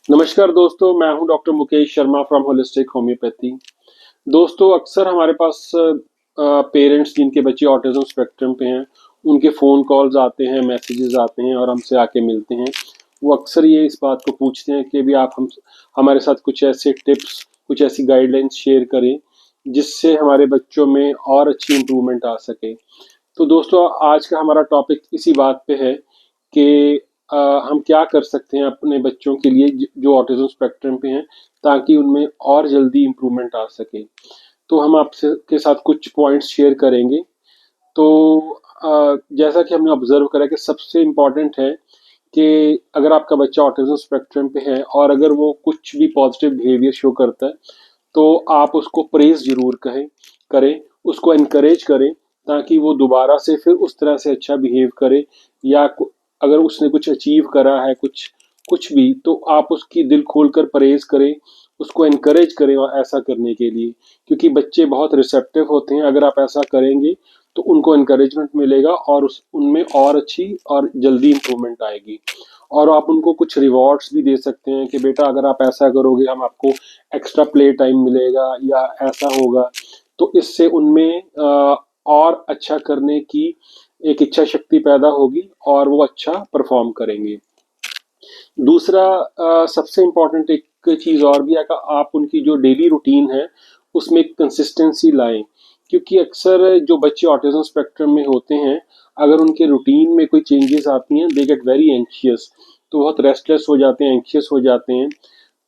नमस्कार दोस्तों, मैं हूं doctor Mukesh Sharma from holistic homeopathy. दोस्तों, अक्सर हमारे पास पेरेंट्स जिनके बच्चे ऑटिज्म स्पेक्ट्रम पे हैं, उनके फ़ोन कॉल्स आते हैं, मैसेजेस आते हैं और हमसे आके मिलते हैं। वो अक्सर ये इस बात को पूछते हैं कि भी आप हमारे साथ कुछ ऐसे टिप्स, कुछ ऐसी गाइडलाइंस शेयर करें, जिससे हमारे बच्चों में और अच्छी इम्प्रूवमेंट आ सके। तो दोस्तों, आज का हमारा टॉपिक इसी बात पे है कि हम क्या कर सकते हैं अपने बच्चों के लिए जो ऑटिज्म स्पेक्ट्रम पे हैं, ताकि उनमें और जल्दी इम्प्रूवमेंट आ सके। तो हम आपसे के साथ कुछ पॉइंट्स शेयर करेंगे। तो जैसा कि हमने ऑब्जर्व करा कि सबसे इम्पोर्टेंट है कि अगर आपका बच्चा ऑटिज्म स्पेक्ट्रम पे है और अगर वो कुछ भी पॉजिटिव बिहेवियर शो करता है, तो आप उसको प्रेज़ ज़रूर करें, उसको एनकरेज करें, ताकि वो दोबारा से फिर उस तरह से अच्छा बिहेव करे। या अगर उसने कुछ अचीव करा है, कुछ कुछ भी, तो आप उसकी दिल खोलकर प्रेज़ करें, उसको एनकरेज करें और ऐसा करने के लिए, क्योंकि बच्चे बहुत रिसेप्टिव होते हैं। अगर आप ऐसा करेंगे तो उनको एनकरेजमेंट मिलेगा और उनमें और अच्छी और जल्दी इम्प्रूवमेंट आएगी। और आप उनको कुछ रिवॉर्ड्स भी दे सकते हैं कि बेटा, अगर आप ऐसा करोगे हम आपको एक्स्ट्रा प्ले टाइम मिलेगा या ऐसा होगा। तो इससे उनमें और अच्छा करने की एक इच्छा शक्ति पैदा होगी और वो अच्छा परफॉर्म करेंगे। दूसरा, सबसे इम्पोर्टेंट एक चीज़ और भी है कि आप उनकी जो डेली रूटीन है उसमें कंसिस्टेंसी लाएं, क्योंकि अक्सर जो बच्चे ऑटिज्म स्पेक्ट्रम में होते हैं, अगर उनके रूटीन में कोई चेंजेस आती हैं, दे गेट वेरी एंक्शियस। तो बहुत रेस्टलेस हो जाते हैं, एंक्शियस हो जाते हैं।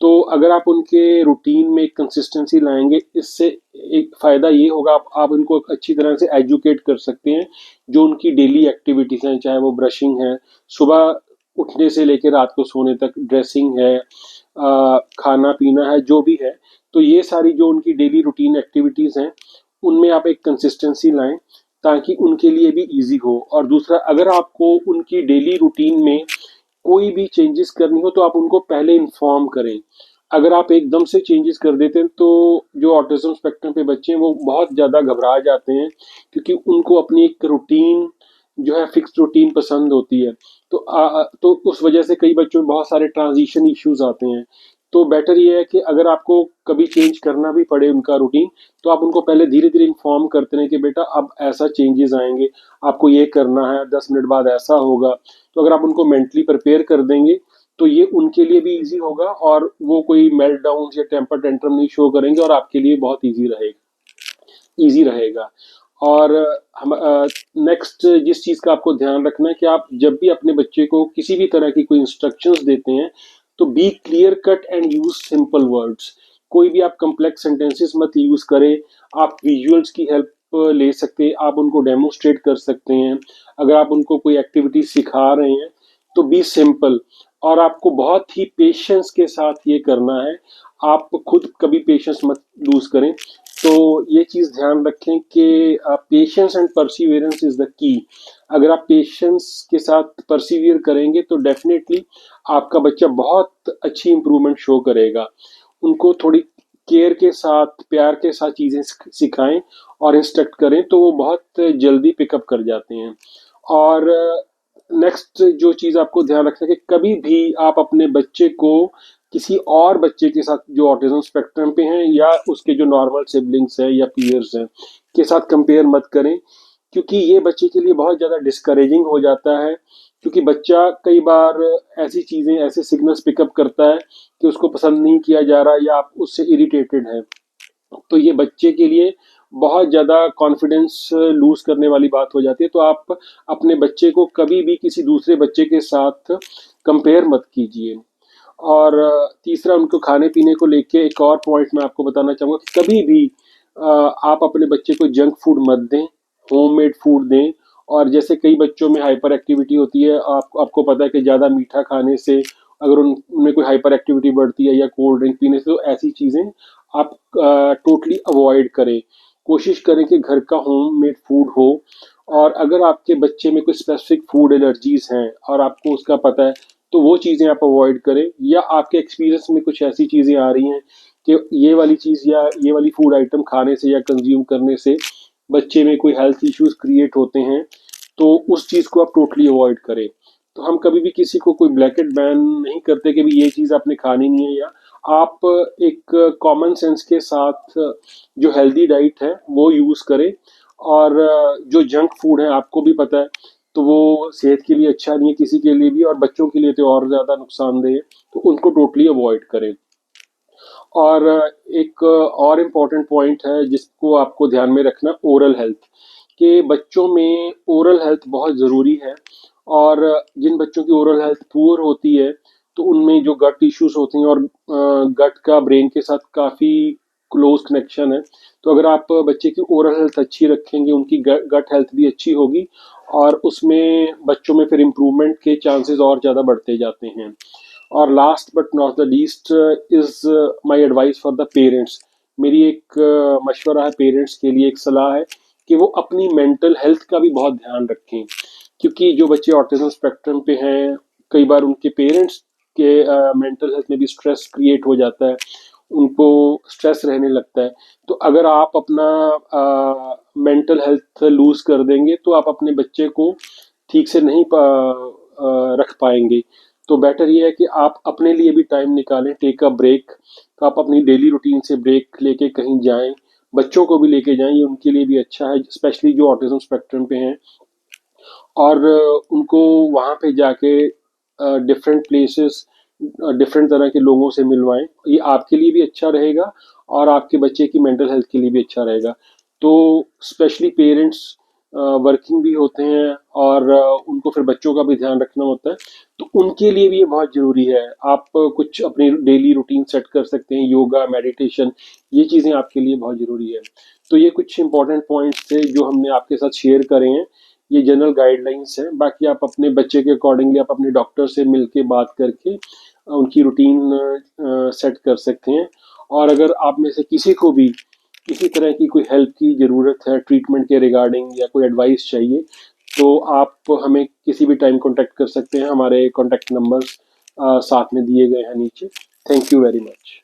तो अगर आप उनके रूटीन में कंसिस्टेंसी लाएंगे, इससे एक फ़ायदा ये होगा, आप उनको अच्छी तरह से एजुकेट कर सकते हैं। जो उनकी डेली एक्टिविटीज़ हैं, चाहे वो ब्रशिंग है, सुबह उठने से लेकर रात को सोने तक, ड्रेसिंग है, खाना पीना है, जो भी है, तो ये सारी जो उनकी डेली रूटीन एक्टिविटीज़ हैं, उनमें आप एक कंसिस्टेंसी लाएं, ताकि उनके लिए भी इजी हो। और दूसरा, अगर आपको उनकी डेली रूटीन में कोई भी चेंजेस करनी हो, तो आप उनको पहले इन्फॉर्म करें। अगर आप एकदम से चेंजेस कर देते हैं, तो जो ऑटिज्म स्पेक्ट्रम पे बच्चे हैं वो बहुत ज़्यादा घबरा जाते हैं, क्योंकि उनको अपनी एक रूटीन जो है, फिक्स रूटीन पसंद होती है। तो उस वजह से कई बच्चों में बहुत सारे ट्रांजिशन इश्यूज आते हैं। तो बेटर ये है कि अगर आपको कभी चेंज करना भी पड़े उनका रूटीन, तो आप उनको पहले धीरे धीरे इन्फॉर्म करते रहें कि बेटा, अब ऐसा चेंजेस आएंगे, आपको ये करना है, 10 मिनट बाद ऐसा होगा। तो अगर आप उनको मेंटली प्रिपेयर कर देंगे, तो ये उनके लिए भी इजी होगा और वो कोई मेल्टडाउन या टेम्पर टेंट्रम नहीं शो करेंगे और आपके लिए बहुत इजी रहेगा। और हम नेक्स्ट जिस चीज़ का आपको ध्यान रखना है कि आप जब भी अपने बच्चे को किसी भी तरह की कोई इंस्ट्रक्शंस देते हैं, तो be clear cut and use simple words. कोई भी आप कम्प्लेक्स सेंटेंसेस मत यूज करें। आप विजुअल्स की हेल्प ले सकते हैं, आप उनको डेमोस्ट्रेट कर सकते हैं। अगर आप उनको कोई एक्टिविटी सिखा रहे हैं, तो बी सिंपल। और आपको बहुत ही पेशेंस के साथ ये करना है। आप खुद कभी पेशेंस मत लूज करें। तो ये चीज़ ध्यान रखें कि patience and Perseverance is the key. अगर आप पेशेंस के साथ परसिवियर करेंगे, तो डेफिनेटली आपका बच्चा बहुत अच्छी इंप्रूवमेंट शो करेगा। उनको थोड़ी केयर के साथ, प्यार के साथ चीज़ें सिखाएं और इंस्ट्रक्ट करें, तो वो बहुत जल्दी पिकअप कर जाते हैं। और नेक्स्ट जो चीज़ आपको ध्यान रखना है कि कभी भी आप अपने बच्चे को किसी और बच्चे के साथ जो ऑटिज्म स्पेक्ट्रम पे हैं या उसके जो नॉर्मल सिबलिंग्स हैं या पीयर्स हैं के साथ कंपेयर मत करें, क्योंकि ये बच्चे के लिए बहुत ज़्यादा डिस्करेजिंग हो जाता है। क्योंकि बच्चा कई बार ऐसी चीज़ें, ऐसे सिग्नल्स पिकअप करता है कि उसको पसंद नहीं किया जा रहा या आप उससे इरिटेटेड हैं। तो ये बच्चे के लिए बहुत ज़्यादा कॉन्फिडेंस लूज करने वाली बात हो जाती है। तो आप अपने बच्चे को कभी भी किसी दूसरे बच्चे के साथ कंपेयर मत कीजिए। और तीसरा, उनको खाने पीने को लेके एक और पॉइंट मैं आपको बताना चाहूँगा कि कभी भी आप अपने बच्चे को जंक फूड मत दें, होममेड फूड दें। और जैसे कई बच्चों में हाइपर एक्टिविटी होती है, आपको पता है कि ज़्यादा मीठा खाने से अगर उनमें कोई हाइपर एक्टिविटी बढ़ती है या कोल्ड ड्रिंक पीने से, तो ऐसी चीज़ें आप टोटली अवॉइड करें। कोशिश करें कि घर का होम मेड फूड हो। और अगर आपके बच्चे में कोई स्पेसिफिक फूड एलर्जीज हैं और आपको उसका पता है, तो वो चीज़ें आप अवॉइड करें। या आपके एक्सपीरियंस में कुछ ऐसी चीज़ें आ रही हैं कि ये वाली चीज़ या ये वाली फूड आइटम खाने से या कंज्यूम करने से बच्चे में कोई हेल्थ इश्यूज क्रिएट होते हैं, तो उस चीज़ को आप टोटली अवॉइड करें। तो हम कभी भी किसी को कोई ब्लैकेट बैन नहीं करते कि भी ये चीज़ आपने खानी नहीं है, या आप एक कॉमन सेंस के साथ जो हेल्दी डाइट है वो यूज़ करें। और जो जंक फूड है आपको भी पता है, तो वो सेहत के लिए अच्छा नहीं है किसी के लिए भी, और बच्चों के लिए तो और ज़्यादा नुकसानदेह है, तो उनको टोटली अवॉइड करें। और एक और इम्पॉर्टेंट पॉइंट है जिसको आपको ध्यान में रखना, ओरल हेल्थ। कि बच्चों में ओरल हेल्थ बहुत ज़रूरी है। और जिन बच्चों की ओरल हेल्थ पुअर होती है, तो उनमें जो गट इश्यूज होते हैं, और गट का ब्रेन के साथ काफ़ी क्लोज कनेक्शन है। तो अगर आप बच्चे की ओरल हेल्थ अच्छी रखेंगे, उनकी गट हेल्थ भी अच्छी होगी, और उसमें बच्चों में फिर इम्प्रूवमेंट के चांसेस और ज़्यादा बढ़ते जाते हैं। और last but not the least is my advice for the parents. मेरी एक मशवरा है पेरेंट्स के लिए, एक सलाह है कि वो अपनी मेंटल हेल्थ का भी बहुत ध्यान रखें। क्योंकि जो बच्चे ऑटिज्म स्पेक्ट्रम पे हैं, कई बार उनके पेरेंट्स के मेंटल हेल्थ में भी स्ट्रेस क्रिएट हो जाता है, उनको स्ट्रेस रहने लगता है। तो अगर आप अपना मेंटल हेल्थ लूज कर देंगे, तो आप अपने बच्चे को ठीक से नहीं रख पाएंगे। तो बेटर ये है कि आप अपने लिए भी टाइम निकालें, टेक अ ब्रेक। तो आप अपनी डेली रूटीन से ब्रेक लेके कहीं जाएं, बच्चों को भी लेके जाएं, ये उनके लिए भी अच्छा है, स्पेशली जो ऑटिज्म स्पेक्ट्रम पे हैं। और उनको वहाँ पे जाके डिफरेंट प्लेसेस, डिफरेंट तरह के लोगों से मिलवाएं, ये आपके लिए भी अच्छा रहेगा और आपके बच्चे की मेंटल हेल्थ के लिए भी अच्छा रहेगा। तो स्पेशली पेरेंट्स वर्किंग भी होते हैं, और उनको फिर बच्चों का भी ध्यान रखना होता है, तो उनके लिए भी ये बहुत ज़रूरी है। आप कुछ अपनी डेली रूटीन सेट कर सकते हैं, योगा, मेडिटेशन, ये चीज़ें आपके लिए बहुत ज़रूरी है। तो ये कुछ इंपॉर्टेंट पॉइंट्स थे जो हमने आपके साथ शेयर करे हैं। ये जनरल गाइडलाइंस है, बाकी आप अपने बच्चे के अकॉर्डिंगली आप अपने डॉक्टर से मिलके बात करके उनकी रूटीन सेट कर सकते हैं। और अगर आप में से किसी को भी किसी तरह की कोई हेल्प की ज़रूरत है, ट्रीटमेंट के रिगार्डिंग, या कोई एडवाइस चाहिए, तो आप हमें किसी भी टाइम कॉन्टेक्ट कर सकते हैं। हमारे कॉन्टेक्ट नंबर्स साथ में दिए गए हैं नीचे। Thank you very much.